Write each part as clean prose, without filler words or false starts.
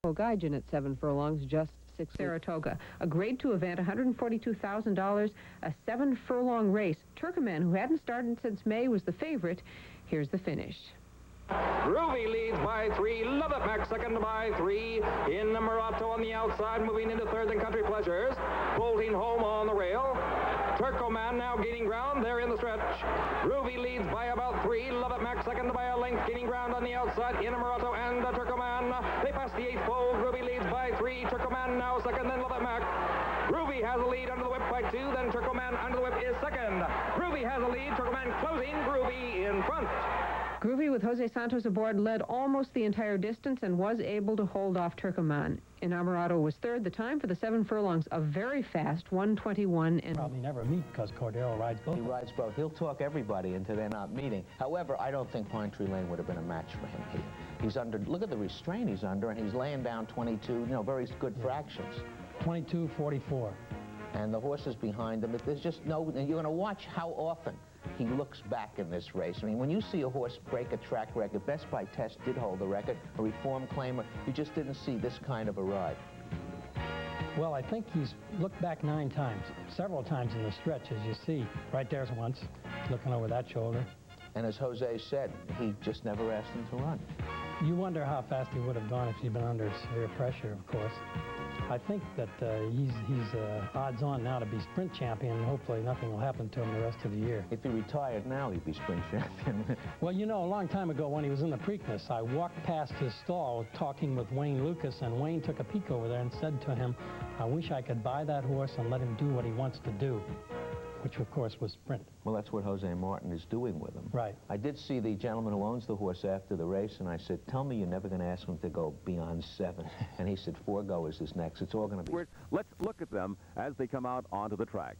Gaijin at 7 furlongs, just 6. Saratoga, a Grade 2 event, $142,000, a 7-furlong race. Turkoman, who hadn't started since May, was the favorite. Here's the finish. Groovy leads by 3. Love It Mac second by 3. In the Murato on the outside, moving into third, then Country Pleasures. Bolting home on the rail. Turkoman now gaining ground there in the stretch. Groovy leads by about 3. Love It Mac second by a length, gaining ground on the outside. In a Murato and Turkoman. They pass the 8th pole. Groovy leads by 3. Turkoman now second, then Love It Mac. Groovy has a lead under the whip by 2. Then Turkoman under the whip is second. Groovy has a lead. Turkoman closing. Groovy in front. Groovy, with Jose Santos aboard, led almost the entire distance and was able to hold off Turkoman. Inamorado was third. The time for the 7 furlongs, a very fast 1:21. And probably never meet because Cordero rides both. He rides both. He'll talk everybody into their not meeting. However, I don't think Pine Tree Lane would have been a match for him here. He's under, look at the restraint he's under, and he's laying down 22, very good fractions. 22.44. And the horses behind him, there's just no, and you're going to watch how often he looks back in this race. I mean, when you see a horse break a track record, Best by Test did hold the record, a reform claimer, you just didn't see this kind of a ride. Well, I think he's looked back 9 times, several times in the stretch, as you see. Right there's once, looking over that shoulder. And as Jose said, he just never asked him to run. You wonder how fast he would have gone if he'd been under severe pressure, of course. I think that he's odds on now to be sprint champion, and hopefully nothing will happen to him the rest of the year. If he retired now, he'd be sprint champion. Well, you know, a long time ago when he was in the Preakness, I walked past his stall talking with Wayne Lucas, and Wayne took a peek over there and said to him, I wish I could buy that horse and let him do what he wants to do, which of course was sprint. Well, that's what Jose Martin is doing with him. Right. I did see the gentleman who owns the horse after the race, and I said, tell me you're never going to ask him to go beyond 7. And he said, 4 goers is next. It's all going to be... Let's look at them as they come out onto the track.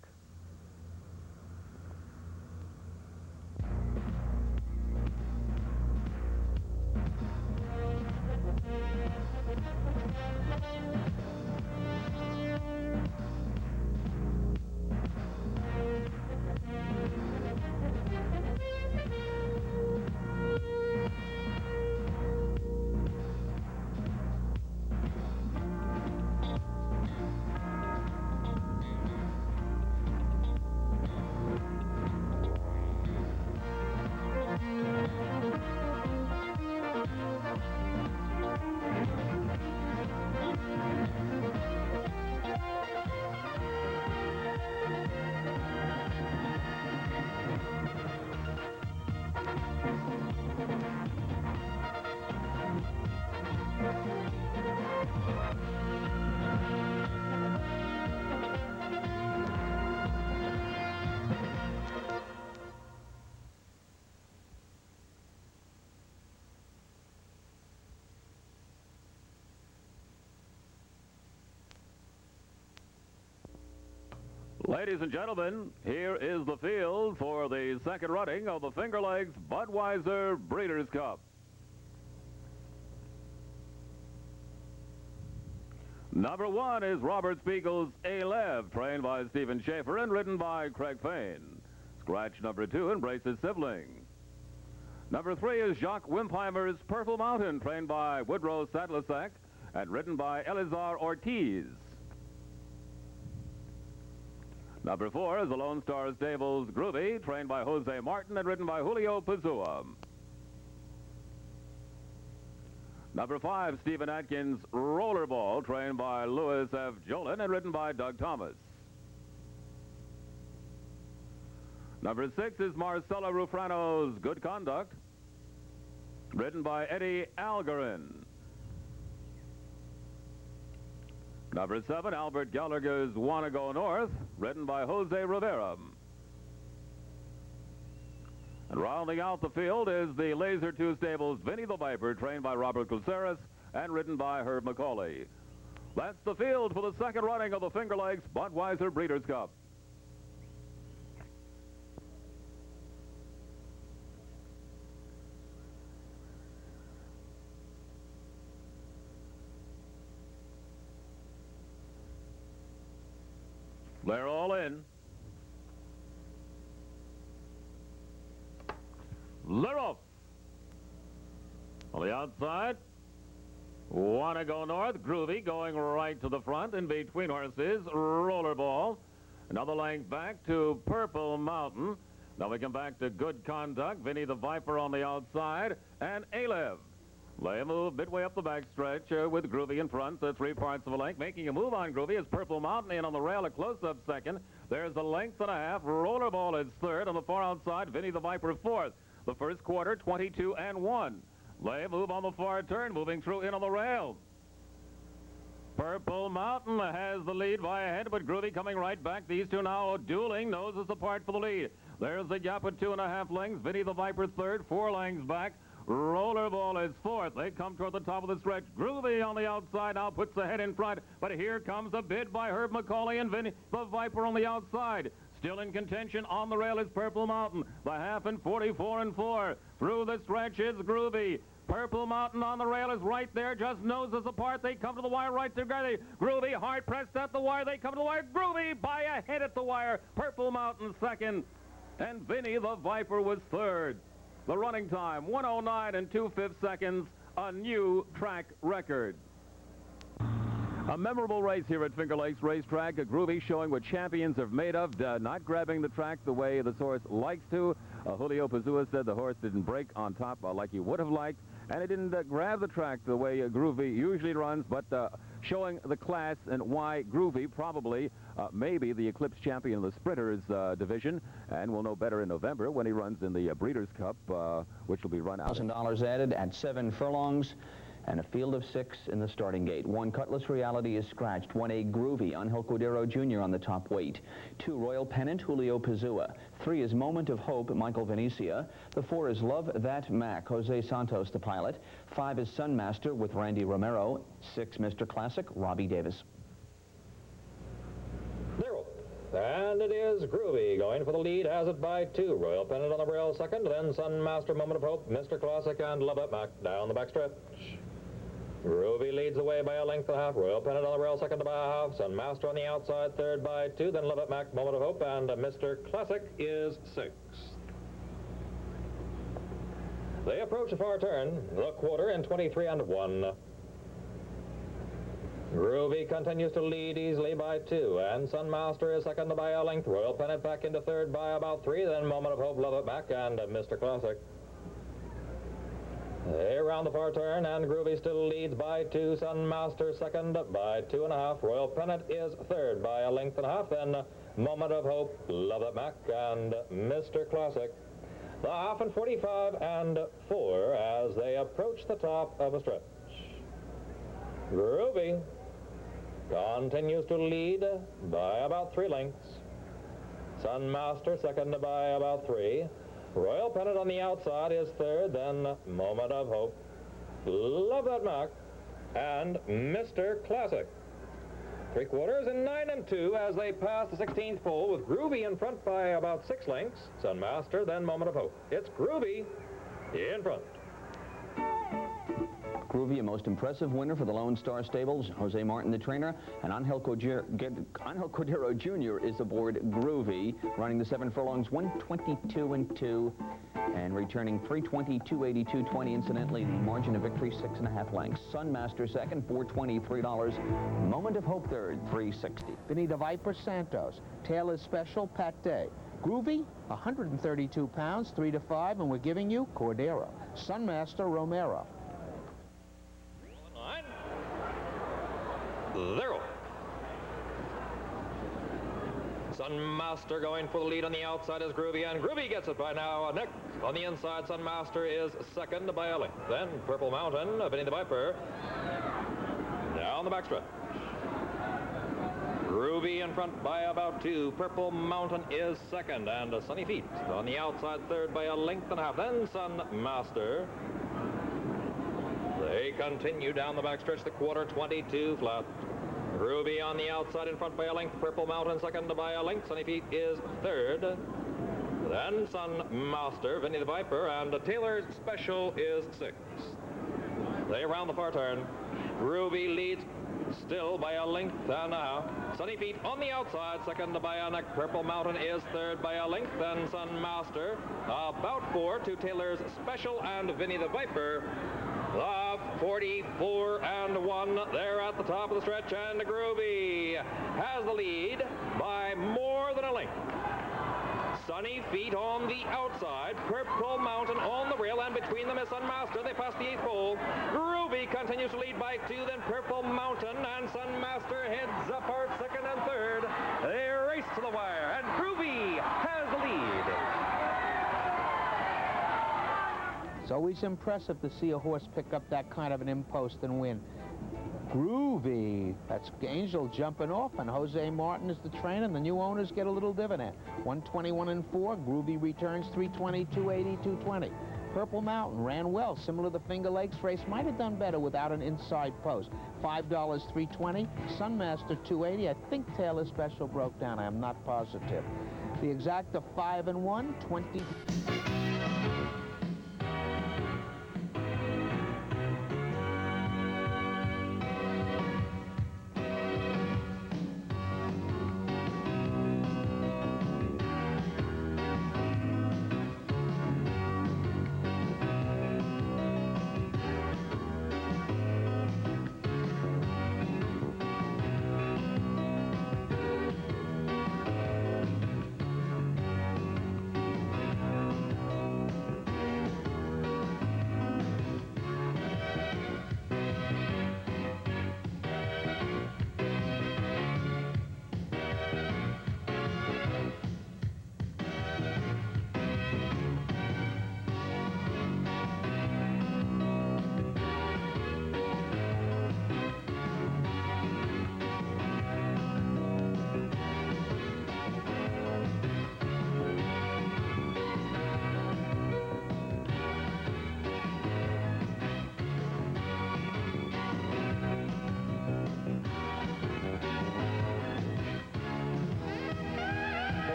Ladies and gentlemen, here is the field for the second running of the Finger Lakes Budweiser Breeders' Cup. Number 1 is Robert Spiegel's A-Lev, trained by Stephen Schaefer and ridden by Craig Fain. Scratch number 2 embraces Sibling. Number 3 is Jacques Wimpheimer's Purple Mountain, trained by Woodrow Sadlicek and ridden by Elizar Ortiz. Number 4 is the Lone Star Stables Groovy, trained by Jose Martin and ridden by Julio Pazua. Number 5, Stephen Atkins Rollerball, trained by Louis F. Jolin and ridden by Doug Thomas. Number 6 is Marcelo Rufrano's Good Conduct, ridden by Eddie Algarin. Number 7, Albert Gallagher's Wanna Go North, ridden by Jose Rivera. And rounding out the field is the Laser 2 Stables Vinny the Viper, trained by Robert Caceres and ridden by Herb McCauley. That's the field for the second running of the Finger Lakes Budweiser Breeders' Cup. They're all in. They're off. On the outside, Wanna Go North, Groovy going right to the front. In between horses, Rollerball. Another length back to Purple Mountain. Now we come back to Good Conduct, Vinny the Viper on the outside, and Alev. They move midway up the backstretch with Groovy in front, 3 parts of a length. Making a move on Groovy is Purple Mountain in on the rail, a close-up second. There's a length and a half. Rollerball is third. On the far outside, Vinny the Viper fourth. The first quarter, 22-1. They move on the far turn, moving through in on the rail. Purple Mountain has the lead by a head, but Groovy coming right back. These two now dueling, noses apart for the lead. There's a gap of 2.5 lengths. Vinny the Viper third, 4 lengths back. Rollerball is fourth. They come toward the top of the stretch. Groovy on the outside now puts the head in front, but here comes a bid by Herb McCauley and Vinny the Viper on the outside. Still in contention on the rail is Purple Mountain. The half in 44-4. Through the stretch is Groovy. Purple Mountain on the rail is right there, just noses apart. They come to the wire right together. Groovy hard pressed at the wire. They come to the wire. Groovy by a head at the wire. Purple Mountain second. And Vinny the Viper was third. The running time, 1:09 2/5 seconds, a new track record. A memorable race here at Finger Lakes Racetrack. A Groovy showing what champions are made of, not grabbing the track the way this horse likes to. Julio Pazua said the horse didn't break on top like he would have liked, and it didn't grab the track the way Groovy usually runs, but showing the class and why Groovy probably may be the Eclipse champion of the Sprinters division, and we'll know better in November when he runs in the Breeders' Cup, which will be run out. $1,000 added at 7 furlongs. And a field of 6 in the starting gate. 1 Cutlass Reality is scratched. 1A Groovy, Angel Cordero Jr. on the top weight. 2 Royal Pennant, Julio Pazua. 3 is Moment of Hope, Michael Venecia. The 4 is Love That Mac, Jose Santos, the pilot. 5 is Sunmaster with Randy Romero. 6, Mr. Classic, Robbie Davis. And it is Groovy going for the lead, has it by 2. Royal Pennant on the rail second, then Sunmaster, Moment of Hope, Mr. Classic, and Love It Mac down the backstretch. Groovy leads the way by a length and a half. Royal Pennant on the rail second by a half. Sunmaster on the outside third by 2. Then Love It Mac, Moment of Hope, and Mr. Classic is 6th. They approach the far turn, the quarter in 23-1. Groovy continues to lead easily by 2, and Sunmaster is second by a length. Royal Pennant back into third by about 3, then Moment of Hope, Love It Mac, and Mr. Classic. They round the far turn, and Groovy still leads by 2. Sunmaster second by 2.5. Royal Pennant is third by a length and a half, then Moment of Hope, Love It Mac, and Mr. Classic. The half in 45-4 as they approach the top of a stretch. Groovy continues to lead by about 3 lengths. Sunmaster second by about 3. Royal Pennant on the outside is third, then Moment of Hope, Love That Mac, and Mr. Classic. 3 quarters in 9-2 as they pass the 16th pole with Groovy in front by about 6 lengths. Sunmaster, then Moment of Hope. It's Groovy in front. Groovy, a most impressive winner for the Lone Star Stables. Jose Martin, the trainer, and Angel Cordero Jr. is aboard Groovy, running the 7 furlongs, 122-2, and returning 322.82.20. Incidentally, the margin of victory 6.5 lengths. Sunmaster second, $423. Moment of Hope third, $360. Vinny the Viper Santos. Taylor's Special, Pat Day. Groovy, 132 pounds, 3-5, and we're giving you Cordero. Sunmaster Romero. 0. Sunmaster going for the lead on the outside is Groovy, and Groovy gets it by now. Nick on the inside. Sunmaster is second by a length. Then Purple Mountain, Vinny the Viper, down the backstretch. Groovy in front by about 2. Purple Mountain is second, and Sunny Feet on the outside third by a length and a half. Then Sunmaster. They continue down the backstretch, the quarter 22 flat. Groovy on the outside in front by a length. Purple Mountain second by a length. Sunny Feet is third. Then Sunmaster, Vinny the Viper, and Taylor's Special is 6th. They round the far turn. Groovy leads still by a length and a half. Sunny Feet on the outside, second by a neck. Purple Mountain is third by a length. Then Sunmaster about 4 to Taylor's Special and Vinny the Viper. The 44-1 there at the top of the stretch, and Groovy has the lead by more than a length. Sunny Feet on the outside, Purple Mountain on the rail, and between them is Sunmaster. They pass the 8th pole. Groovy continues to lead by 2, then Purple Mountain, and Sunmaster heads apart 2nd and 3rd. They race to the wire, and Groovy has the lead. It's always impressive to see a horse pick up that kind of an impost and win. Groovy. That's Angel jumping off, and Jose Martin is the trainer, and the new owners get a little dividend. 121 and 4. Groovy returns 320, 280, 220. Purple Mountain ran well, similar to the Finger Lakes race. Might have done better without an inside post. $5, 320. Sunmaster 280. I think Taylor Special broke down. I am not positive. The exacta 5 and 1, 20.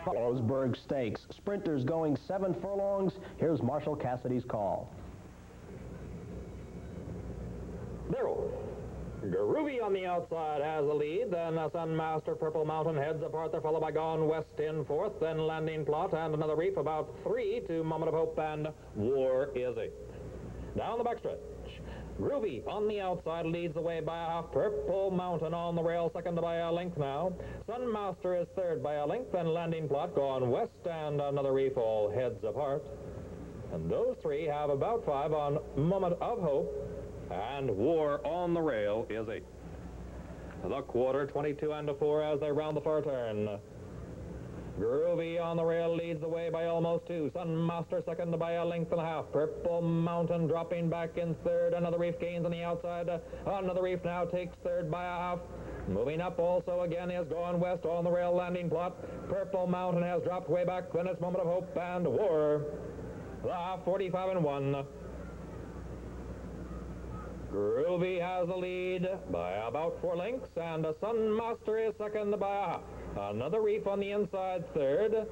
Rosberg Stakes. Sprinters going 7 furlongs. Here's Marshall Cassidy's call. Zero. Groovy on the outside has the lead. Then Sunmaster, Purple Mountain heads apart. They're followed by Gone West in 4th. Then Landing Plot and Another Reef about 3 to Moment of Hope and War Is 8th. Down the backstretch. Groovy on the outside leads the way by a half. Purple Mountain on the rail, 2nd by a length now. Sunmaster is 3rd by a length. Then Landing Plot, Gone West, and Another Reef all heads apart. And those 3 have about 5 on Moment of Hope, and War on the Rail is 8th. The quarter, 22 and 4 as they round the far turn. Groovy on the rail leads the way by almost 2. Sunmaster 2nd by a length and a half. Purple Mountain dropping back in 3rd. Another Reef gains on the outside. Another Reef now takes 3rd by a half. Moving up also again is Gone West on the rail. Landing Plot. Purple Mountain has dropped way back. Then it's Moment of Hope and War. The half, 45 and 1. Groovy has the lead by about 4 lengths, and Sunmaster is 2nd by a half. Another Reef on the inside, 3rd.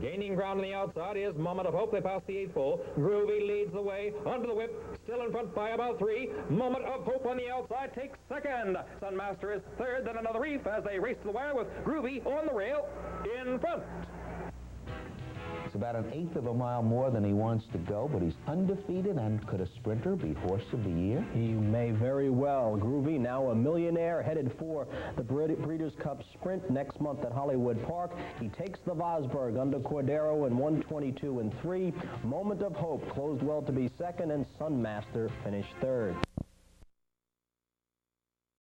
Gaining ground on the outside is Moment of Hope. They pass the 8th pole. Groovy leads the way under the whip, still in front by about 3. Moment of Hope on the outside takes 2nd. Sunmaster is 3rd, then Another Reef as they race to the wire with Groovy on the rail in front. It's about 1/8 of a mile more than he wants to go, but he's undefeated, and could a sprinter be Horse of the Year? He may very well. Groovy, now a millionaire, headed for the Breeders' Cup Sprint next month at Hollywood Park. He takes the Vosburg under Cordero in 122 and 3. Moment of Hope closed well to be 2nd, and Sunmaster finished 3rd.